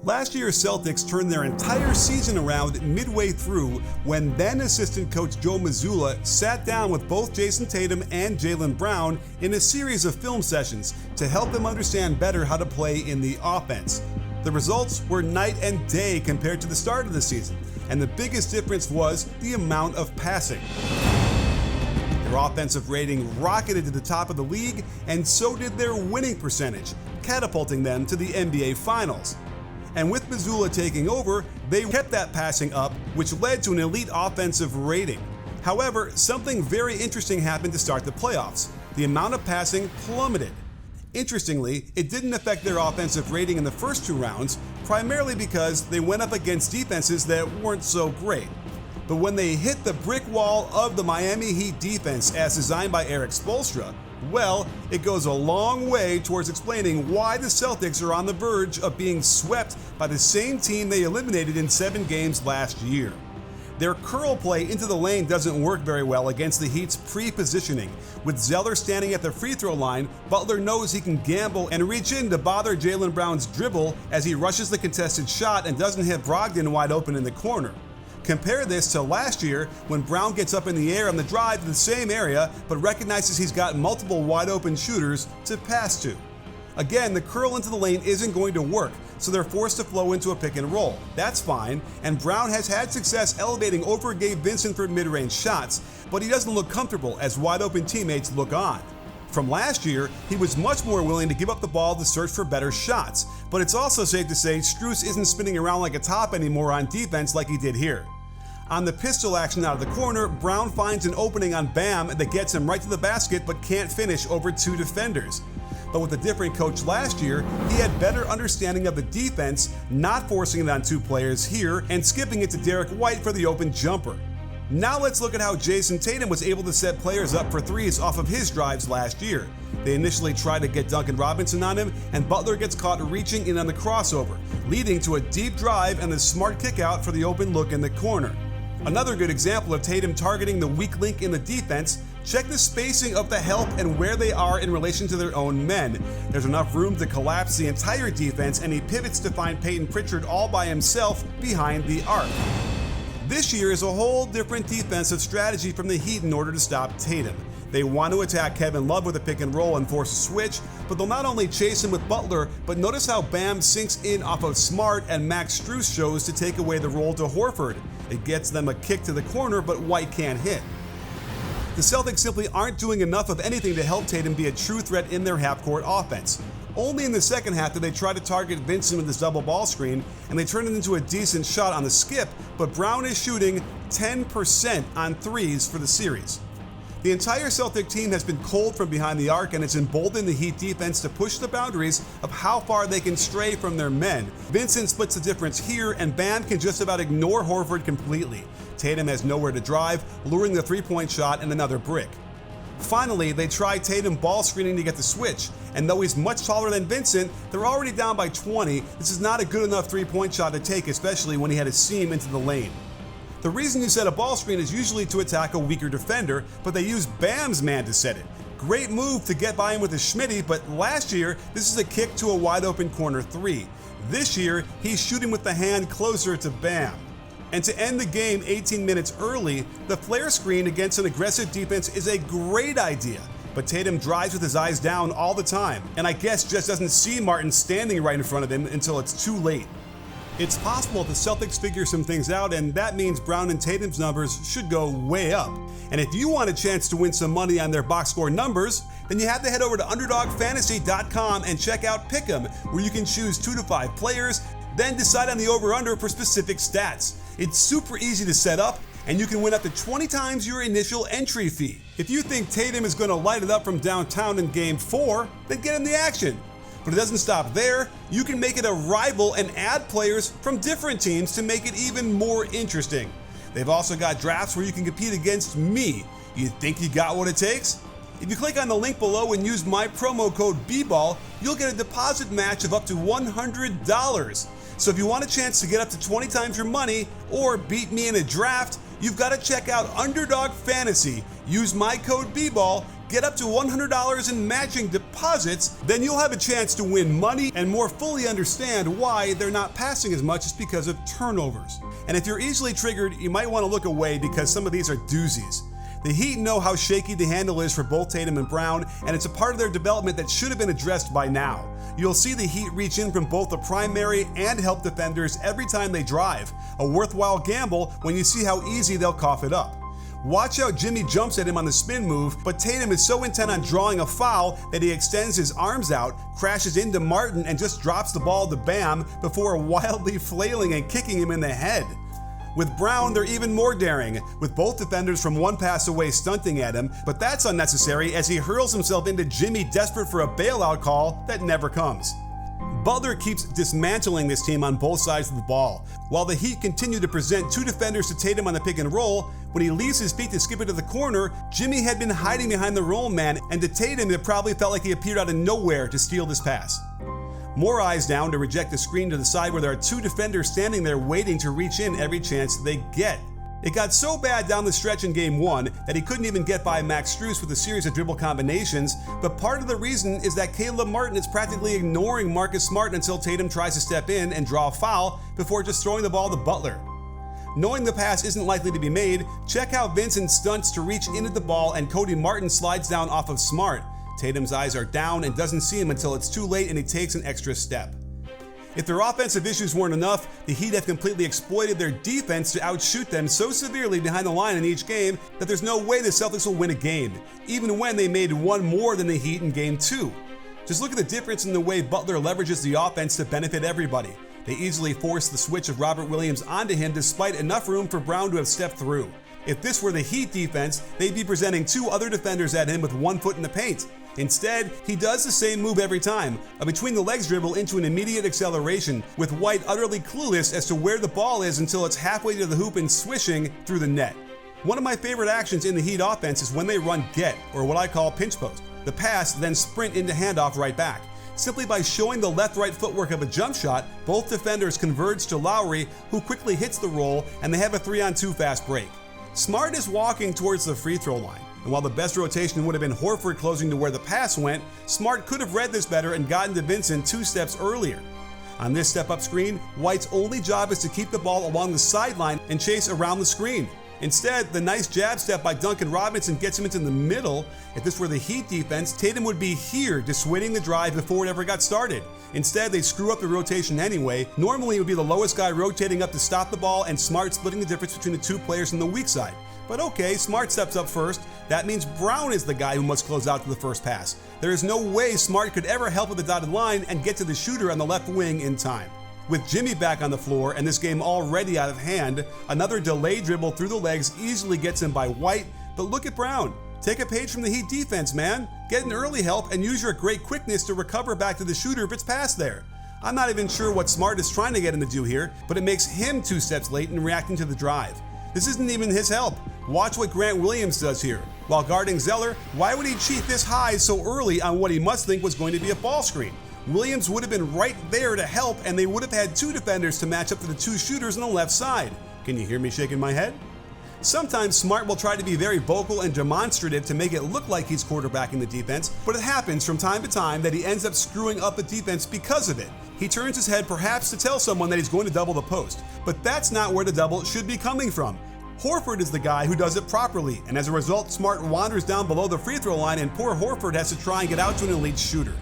Last year's Celtics turned their entire season around midway through when then assistant coach Joe Mazzulla sat down with both Jayson Tatum and Jaylen Brown in a series of film sessions to help them understand better how to play in the offense. The results were night and day compared to the start of the season, and the biggest difference was the amount of passing. Their offensive rating rocketed to the top of the league, and so did their winning percentage, catapulting them to the NBA Finals. And with Mazzulla taking over, they kept that passing up, which led to an elite offensive rating. However, something very interesting happened to start the playoffs. The amount of passing plummeted. Interestingly, it didn't affect their offensive rating in the first two rounds, primarily because they went up against defenses that weren't so great. But when they hit the brick wall of the Miami Heat defense as designed by Erik Spoelstra, well, it goes a long way towards explaining why the Celtics are on the verge of being swept by the same team they eliminated in 7 games last year. Their curl play into the lane doesn't work very well against the Heat's pre-positioning. With Zeller standing at the free throw line, Butler knows he can gamble and reach in to bother Jaylen Brown's dribble as he rushes the contested shot and doesn't hit Brogdon wide open in the corner. Compare this to last year when Brown gets up in the air on the drive to the same area but recognizes he's got multiple wide open shooters to pass to. Again, the curl into the lane isn't going to work, so they're forced to flow into a pick and roll. That's fine, and Brown has had success elevating over Gabe Vincent for mid-range shots, but he doesn't look comfortable as wide open teammates look on. From last year, he was much more willing to give up the ball to search for better shots, but it's also safe to say Strus isn't spinning around like a top anymore on defense like he did here. On the pistol action out of the corner, Brown finds an opening on Bam that gets him right to the basket but can't finish over 2 defenders. But with a different coach last year, he had better understanding of the defense, not forcing it on 2 players here and skipping it to Derek White for the open jumper. Now let's look at how Jayson Tatum was able to set players up for threes off of his drives last year. They initially tried to get Duncan Robinson on him, and Butler gets caught reaching in on the crossover, leading to a deep drive and the smart kick out for the open look in the corner. Another good example of Tatum targeting the weak link in the defense, check the spacing of the help and where they are in relation to their own men. There's enough room to collapse the entire defense, and he pivots to find Peyton Pritchard all by himself behind the arc. This year is a whole different defensive strategy from the Heat in order to stop Tatum. They want to attack Kevin Love with a pick and roll and force a switch, but they'll not only chase him with Butler, but notice how Bam sinks in off of Smart and Max Strus shows to take away the roll to Horford. It gets them a kick to the corner, but White can't hit. The Celtics simply aren't doing enough of anything to help Tatum be a true threat in their half-court offense. Only in the second half did they try to target Vincent with this double ball screen, and they turned it into a decent shot on the skip, but Brown is shooting 10% on threes for the series. The entire Celtic team has been cold from behind the arc, and it's emboldened the Heat defense to push the boundaries of how far they can stray from their men. Vincent splits the difference here, and Bam can just about ignore Horford completely. Tatum has nowhere to drive, luring the three-point shot and another brick. Finally, they try Tatum ball screening to get the switch, and though he's much taller than Vincent, they're already down by 20. This is not a good enough three-point shot to take, especially when he had a seam into the lane. The reason you set a ball screen is usually to attack a weaker defender, but they use Bam's man to set it. Great move to get by him with a Schmitty, but last year, this is a kick to a wide open corner 3. This year, he's shooting with the hand closer to Bam. And to end the game 18 minutes early, the flare screen against an aggressive defense is a great idea. But Tatum drives with his eyes down all the time, and I guess just doesn't see Martin standing right in front of him until it's too late. It's possible the Celtics figure some things out, and that means Brown and Tatum's numbers should go way up. And if you want a chance to win some money on their box score numbers, then you have to head over to UnderdogFantasy.com and check out Pick'em, where you can choose 2 to 5 players, then decide on the over-under for specific stats. It's super easy to set up, and you can win up to 20 times your initial entry fee. If you think Tatum is going to light it up from downtown in Game 4, then get in the action. But it doesn't stop there. You can make it a rival and add players from different teams to make it even more interesting. They've also got drafts where you can compete against me. You think you got what it takes? If you click on the link below and use my promo code BBALL, you'll get a deposit match of up to $100. So if you want a chance to get up to 20 times your money or beat me in a draft, you've got to check out Underdog Fantasy. Use my code BBALL, Get up to $100 in matching deposits, then you'll have a chance to win money and more fully understand why they're not passing as much is because of turnovers. And if you're easily triggered, you might want to look away because some of these are doozies. The Heat know how shaky the handle is for both Tatum and Brown, and it's a part of their development that should have been addressed by now. You'll see the Heat reach in from both the primary and help defenders every time they drive, a worthwhile gamble when you see how easy they'll cough it up. Watch out, Jimmy jumps at him on the spin move, but Tatum is so intent on drawing a foul that he extends his arms out, crashes into Martin, and just drops the ball to Bam before wildly flailing and kicking him in the head. With Brown, they're even more daring, with both defenders from one pass away stunting at him, but that's unnecessary as he hurls himself into Jimmy desperate for a bailout call that never comes. Butler keeps dismantling this team on both sides of the ball. While the Heat continue to present two defenders to Tatum on the pick and roll, when he leaves his feet to skip it to the corner, Jimmy had been hiding behind the roll man, and to Tatum it probably felt like he appeared out of nowhere to steal this pass. More eyes down to reject the screen to the side where there are two defenders standing there waiting to reach in every chance they get. It got so bad down the stretch in Game 1 that he couldn't even get by Max Strus with a series of dribble combinations, but part of the reason is that Caleb Martin is practically ignoring Marcus Smart until Tatum tries to step in and draw a foul before just throwing the ball to Butler. Knowing the pass isn't likely to be made, check how Vincent stunts to reach into the ball and Cody Martin slides down off of Smart. Tatum's eyes are down and doesn't see him until it's too late and he takes an extra step. If their offensive issues weren't enough, the Heat have completely exploited their defense to outshoot them so severely behind the line in each game that there's no way the Celtics will win a game, even when they made one more than the Heat in Game 2. Just look at the difference in the way Butler leverages the offense to benefit everybody. They easily force the switch of Robert Williams onto him despite enough room for Brown to have stepped through. If this were the Heat defense, they'd be presenting two other defenders at him with 1 foot in the paint. Instead, he does the same move every time, a between-the-legs dribble into an immediate acceleration, with White utterly clueless as to where the ball is until it's halfway to the hoop and swishing through the net. One of my favorite actions in the Heat offense is when they run get, or what I call pinch post. The pass, then sprint into handoff right back. Simply by showing the left-right footwork of a jump shot, both defenders converge to Lowry, who quickly hits the roll, and they have a 3-on-2 fast break. Smart is walking towards the free throw line, and while the best rotation would have been Horford closing to where the pass went, Smart could have read this better and gotten to Vincent 2 steps earlier. On this step-up screen, White's only job is to keep the ball along the sideline and chase around the screen. Instead, the nice jab step by Duncan Robinson gets him into the middle. If this were the Heat defense, Tatum would be here dissuading the drive before it ever got started. Instead, they screw up the rotation anyway. Normally, it would be the lowest guy rotating up to stop the ball and Smart splitting the difference between the two players on the weak side. But okay, Smart steps up first. That means Brown is the guy who must close out to the first pass. There is no way Smart could ever help with the dotted line and get to the shooter on the left wing in time. With Jimmy back on the floor and this game already out of hand, another delayed dribble through the legs easily gets him by White, but look at Brown. Take a page from the Heat defense, man. Get an early help and use your great quickness to recover back to the shooter if it's past there. I'm not even sure what Smart is trying to get him to do here, but it makes him 2 steps late in reacting to the drive. This isn't even his help. Watch what Grant Williams does here. While guarding Zeller, why would he cheat this high so early on what he must think was going to be a ball screen? Williams would have been right there to help, and they would have had 2 defenders to match up to the 2 shooters on the left side. Can you hear me shaking my head? Sometimes Smart will try to be very vocal and demonstrative to make it look like he's quarterbacking the defense, but it happens from time to time that he ends up screwing up the defense because of it. He turns his head perhaps to tell someone that he's going to double the post, but that's not where the double should be coming from. Horford is the guy who does it properly, and as a result, Smart wanders down below the free throw line and poor Horford has to try and get out to an elite shooter.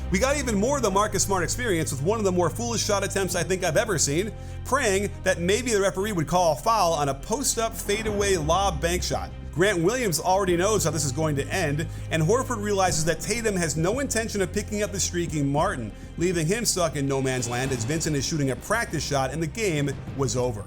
We got even more of the Marcus Smart experience with one of the more foolish shot attempts I think I've ever seen, praying that maybe the referee would call a foul on a post-up fadeaway lob bank shot. Grant Williams already knows how this is going to end, and Horford realizes that Tatum has no intention of picking up the streaking Martin, leaving him stuck in no man's land as Vincent is shooting a practice shot and the game was over.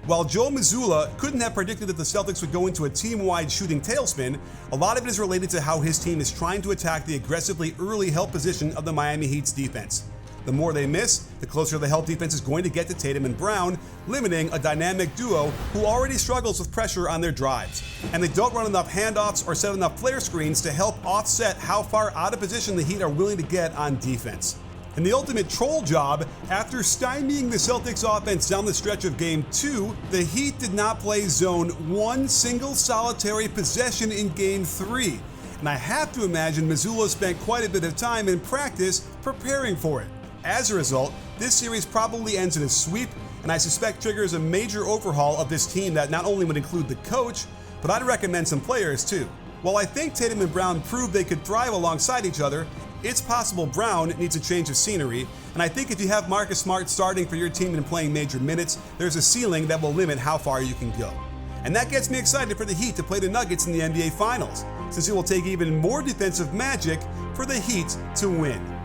While Joe Mazzulla couldn't have predicted that the Celtics would go into a team-wide shooting tailspin, a lot of it is related to how his team is trying to attack the aggressively early help position of the Miami Heat's defense. The more they miss, the closer the help defense is going to get to Tatum and Brown, limiting a dynamic duo who already struggles with pressure on their drives. And they don't run enough handoffs or set enough flare screens to help offset how far out of position the Heat are willing to get on defense. In the ultimate troll job, after stymieing the Celtics offense down the stretch of Game 2, the Heat did not play zone one single solitary possession in Game 3. and I have to imagine Mazzulla spent quite a bit of time in practice preparing for it. As a result, this series probably ends in a sweep, and I suspect triggers a major overhaul of this team that not only would include the coach, but I'd recommend some players too. While I think Tatum and Brown proved they could thrive alongside each other, it's possible Brown needs a change of scenery, and I think if you have Marcus Smart starting for your team and playing major minutes, there's a ceiling that will limit how far you can go. And that gets me excited for the Heat to play the Nuggets in the NBA Finals, since it will take even more defensive magic for the Heat to win.